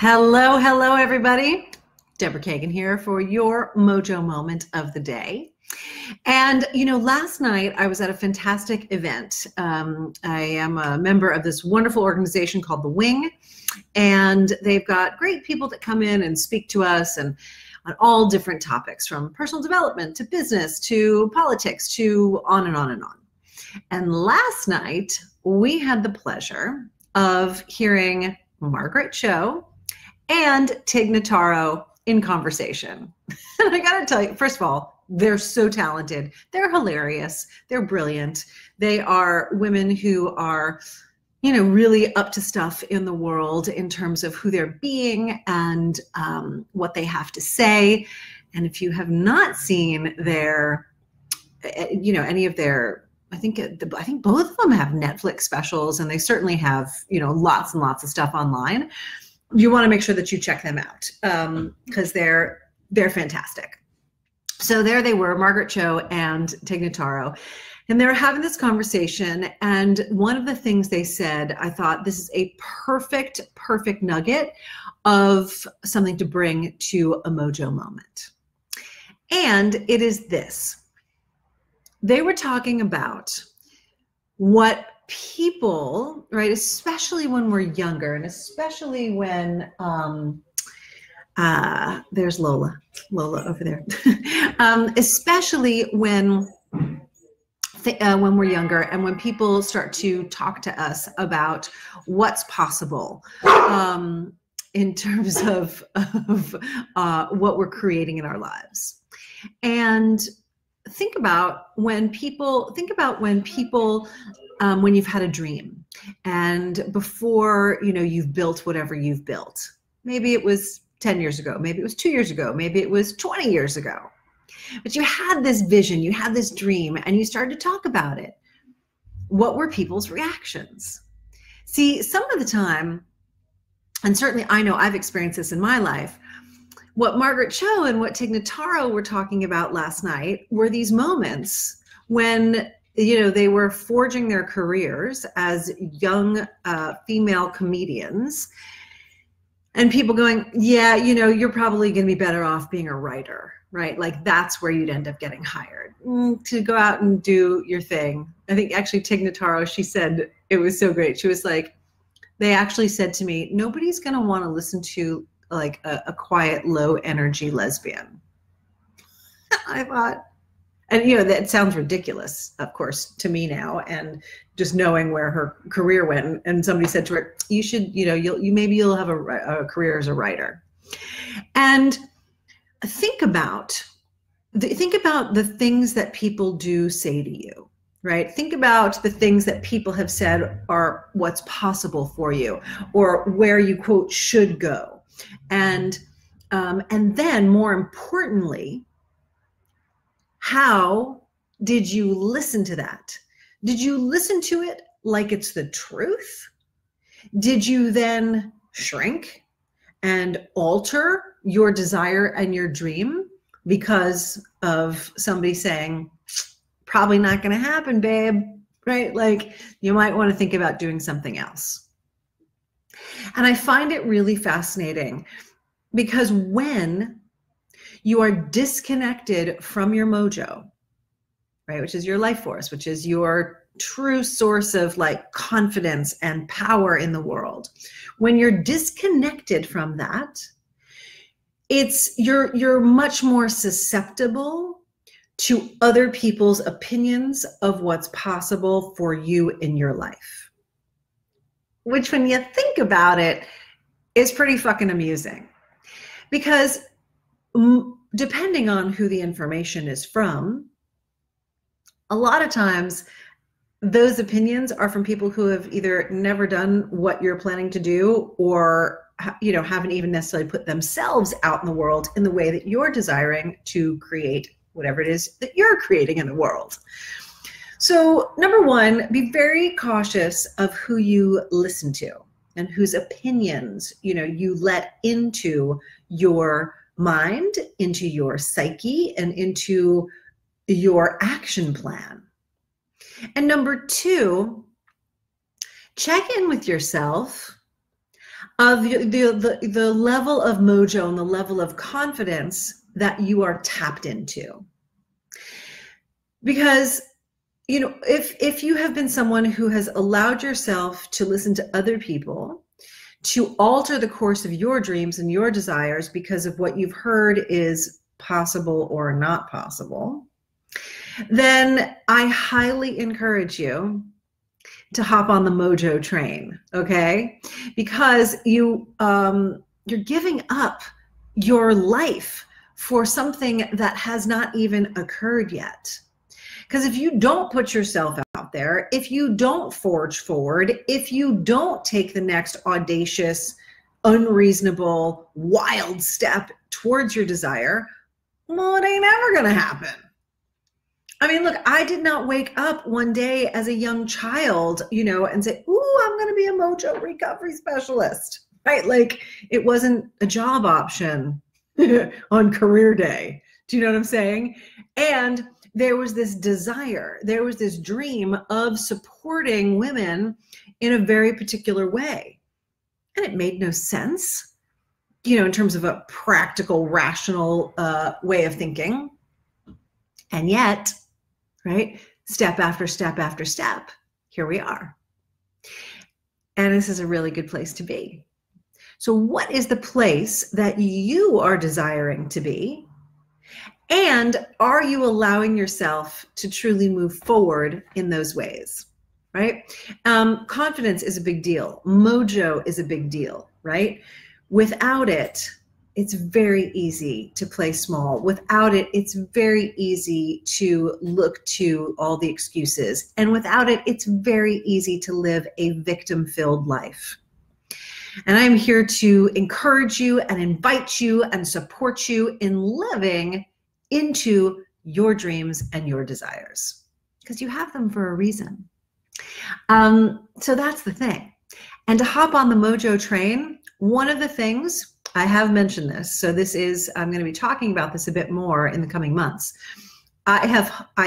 Hello, hello, everybody. Deborah Kagan here for your Mojo moment of the day. And, last night I was at a fantastic event. I am a member of this wonderful organization called The Wing, and they've got great people that come in and speak to us and on all different topics, from personal development to business to politics to on and on and on. And last night we had the pleasure of hearing Margaret Cho and Tig Notaro in conversation. And I gotta tell you, first of all, they're so talented. They're hilarious. They're brilliant. They are women who are, really up to stuff in the world in terms of who they're being and what they have to say. And if you have not seen their, any of their, I think both of them have Netflix specials, and they certainly have, lots and lots of stuff online. You want to make sure that you check them out because they're fantastic. So there they were, Margaret Cho and Tig Notaro, and they were having this conversation. And one of the things they said, I thought, this is a perfect nugget of something to bring to a Mojo moment. And it is this. They were talking about what people, right, especially when we're younger, and especially when there's Lola over there, especially when we're younger and when people start to talk to us about what's possible in terms of what we're creating in our lives. And think about when you've had a dream, and before you've built whatever you've built. Maybe it was 10 years ago, maybe it was 2 years ago, maybe it was 20 years ago. But you had this vision, you had this dream, and you started to talk about it. What were people's reactions? See, some of the time, and certainly I know I've experienced this in my life, what Margaret Cho and what Tig Notaro were talking about last night were these moments when they were forging their careers as young female comedians, and people going, yeah, you're probably going to be better off being a writer, right? Like that's where you'd end up getting hired to go out and do your thing. I think actually Tig Notaro, she said, it was so great. She was like, they actually said to me, nobody's going to want to listen to like a quiet, low energy lesbian. I thought, and that sounds ridiculous, of course, to me now, and just knowing where her career went. And somebody said to her, you should, maybe you'll have a career as a writer. And think about the things that people do say to you, right? Think about the things that people have said are what's possible for you, or where you, quote, should go. And then more importantly, how did you listen to that? Did you listen to it like it's the truth? Did you then shrink and alter your desire and your dream because of somebody saying, probably not going to happen, babe, right? Like you might want to think about doing something else. And I find it really fascinating because when you are disconnected from your mojo, right, which is your life force, which is your true source of like confidence and power in the world, when you're disconnected from that, you're much more susceptible to other people's opinions of what's possible for you in your life. Which, when you think about it, is pretty fucking amusing. Because depending on who the information is from, a lot of times those opinions are from people who have either never done what you're planning to do, or haven't even necessarily put themselves out in the world in the way that you're desiring to create whatever it is that you're creating in the world. So number one, be very cautious of who you listen to and whose opinions, you let into your mind, into your psyche, and into your action plan. And number two, check in with yourself the level of mojo and the level of confidence that you are tapped into. Because, you know, if you have been someone who has allowed yourself to listen to other people, to alter the course of your dreams and your desires because of what you've heard is possible or not possible, then I highly encourage you to hop on the Mojo train, okay? Because you're giving up your life for something that has not even occurred yet. Because if you don't put yourself out there, if you don't forge forward, if you don't take the next audacious, unreasonable, wild step towards your desire, well, it ain't ever gonna happen. I mean, look, I did not wake up one day as a young child, you know, and say, ooh, I'm gonna be a Mojo recovery specialist, right? Like, it wasn't a job option on career day. Do you know what I'm saying? And there was this desire, there was this dream of supporting women in a very particular way. And it made no sense, you know, in terms of a practical, rational way of thinking. And yet, right, step after step after step, here we are. And this is a really good place to be. So what is the place that you are desiring to be? And are you allowing yourself to truly move forward in those ways, right? Confidence is a big deal. Mojo is a big deal, right? Without it, it's very easy to play small. Without it, it's very easy to look to all the excuses. And without it, it's very easy to live a victim-filled life. And I'm here to encourage you and invite you and support you in living into your dreams and your desires, because you have them for a reason. So that's the thing. And to hop on the Mojo train, one of the things, I have mentioned this, so this is, I'm going to be talking about this a bit more in the coming months. I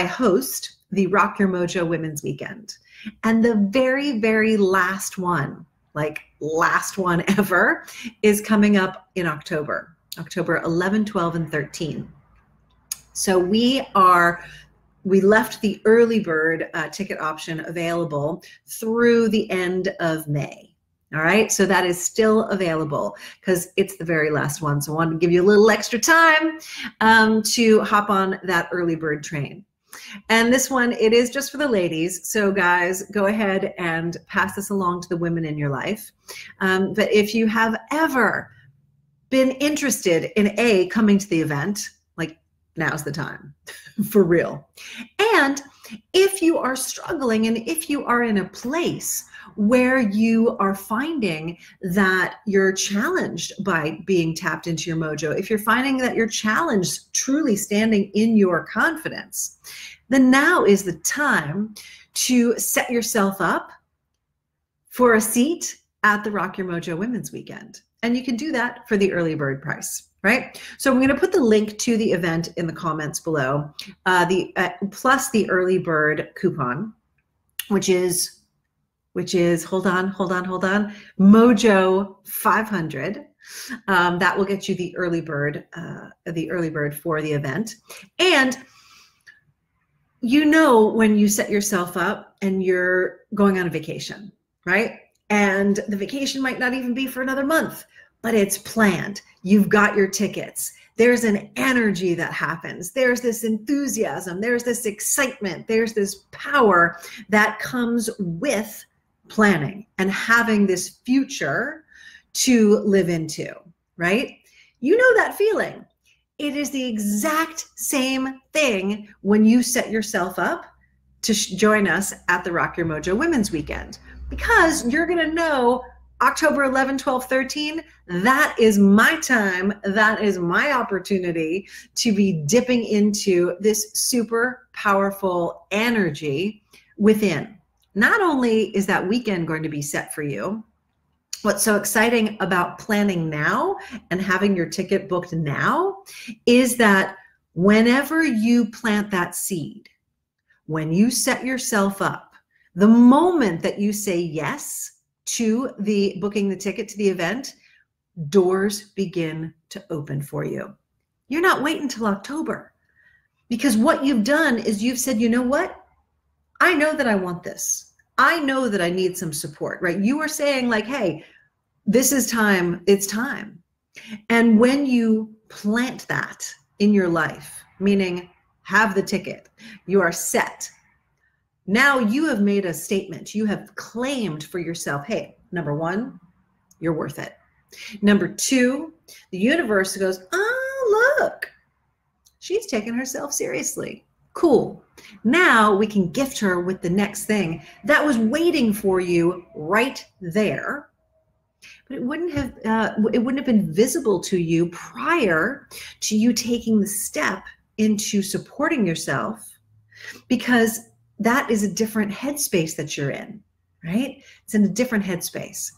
host the Rock Your Mojo Women's Weekend. And the very, very last one, like last one ever, is coming up in October 11, 12, and 13. So we left the early bird ticket option available through the end of May. All right, so that is still available because it's the very last one. So I wanted to give you a little extra time to hop on that early bird train. And this one, it is just for the ladies. So guys, go ahead and pass this along to the women in your life. But if you have ever been interested in coming to the event, like, now's the time, for real. And if you are struggling and if you are in a place where you are finding that you're challenged by being tapped into your mojo, if you're finding that you're challenged truly standing in your confidence, then now is the time to set yourself up for a seat at the Rock Your Mojo Women's Weekend. And you can do that for the early bird price. Right? So I'm going to put the link to the event in the comments below, plus the early bird coupon, which is, hold on, Mojo 500. That will get you the early bird for the event. And you know, when you set yourself up and you're going on a vacation, right? And the vacation might not even be for another month, but it's planned. You've got your tickets. There's an energy that happens. There's this enthusiasm. There's this excitement. There's this power that comes with planning and having this future to live into, right? You know that feeling. It is the exact same thing when you set yourself up to join us at the Rock Your Mojo Women's Weekend, because you're going to know October 11, 12, 13, that is my time. That is my opportunity to be dipping into this super powerful energy within. Not only is that weekend going to be set for you, what's so exciting about planning now and having your ticket booked now is that whenever you plant that seed, when you set yourself up, the moment that you say yes, to the booking the ticket to the event, doors begin to open for you. You're not waiting until October, because what you've done is you've said, you know what? I know that I want this. I know that I need some support, right? You are saying like, hey, this is time. It's time. And when you plant that in your life, meaning have the ticket, you are set. Now you have made a statement. You have claimed for yourself, hey, number one, you're worth it. Number two, the universe goes, oh, look, she's taking herself seriously. Cool. Now we can gift her with the next thing that was waiting for you right there. But it wouldn't have been visible to you prior to you taking the step into supporting yourself, because that is a different headspace that you're in, right? It's in a different headspace.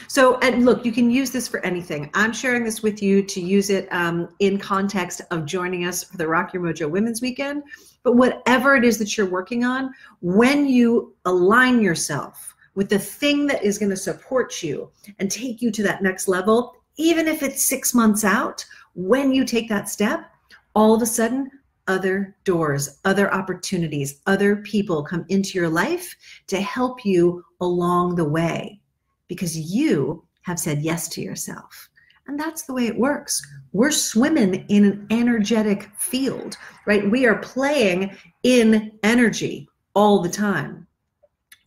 So, and look, you can use this for anything. I'm sharing this with you to use it in context of joining us for the Rock Your Mojo Women's Weekend. But whatever it is that you're working on, when you align yourself with the thing that is going to support you and take you to that next level, even if it's 6 months out, when you take that step, all of a sudden, other doors, other opportunities, other people come into your life to help you along the way, because you have said yes to yourself. And that's the way it works. We're swimming in an energetic field, right? We are playing in energy all the time.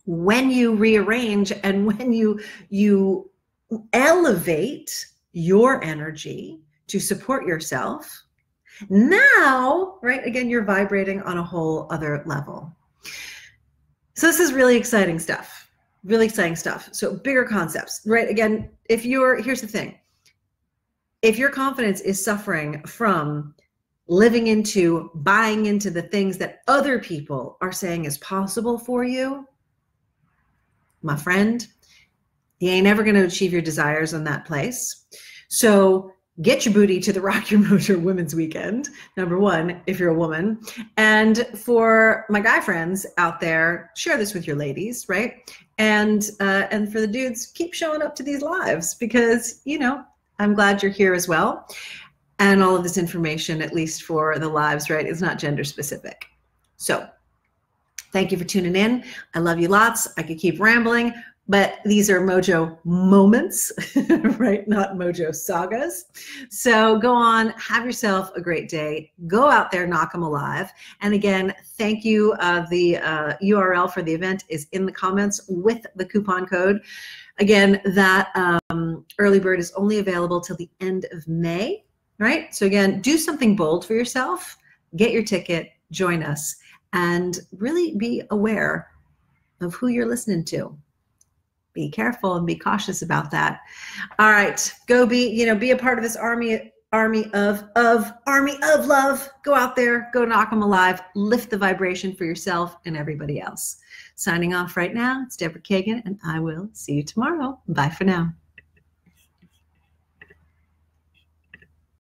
When you rearrange and when you elevate your energy to support yourself, now, right, again, you're vibrating on a whole other level. So this is really exciting stuff, really exciting stuff. So bigger concepts, right? Again, here's the thing. If your confidence is suffering from living into, buying into the things that other people are saying is possible for you, my friend, you ain't ever going to achieve your desires in that place. So get your booty to the Rock Your Mojo Women's Weekend, number one, if you're a woman. And for my guy friends out there, share this with your ladies, right? And for the dudes, keep showing up to these lives, because, you know, I'm glad you're here as well. And all of this information, at least for the lives, right, is not gender specific. So thank you for tuning in. I love you lots. I could keep rambling, but these are Mojo moments, right? Not Mojo sagas. So go on, have yourself a great day. Go out there, knock them alive. And again, thank you. The URL for the event is in the comments with the coupon code. Again, that early bird is only available till the end of May, right? So again, do something bold for yourself, get your ticket, join us, and really be aware of who you're listening to. Be careful and be cautious about that. All right, go be a part of this army of love. Go out there, go knock them alive, lift the vibration for yourself and everybody else. Signing off right now, it's Deborah Kagan, and I will see you tomorrow. Bye for now.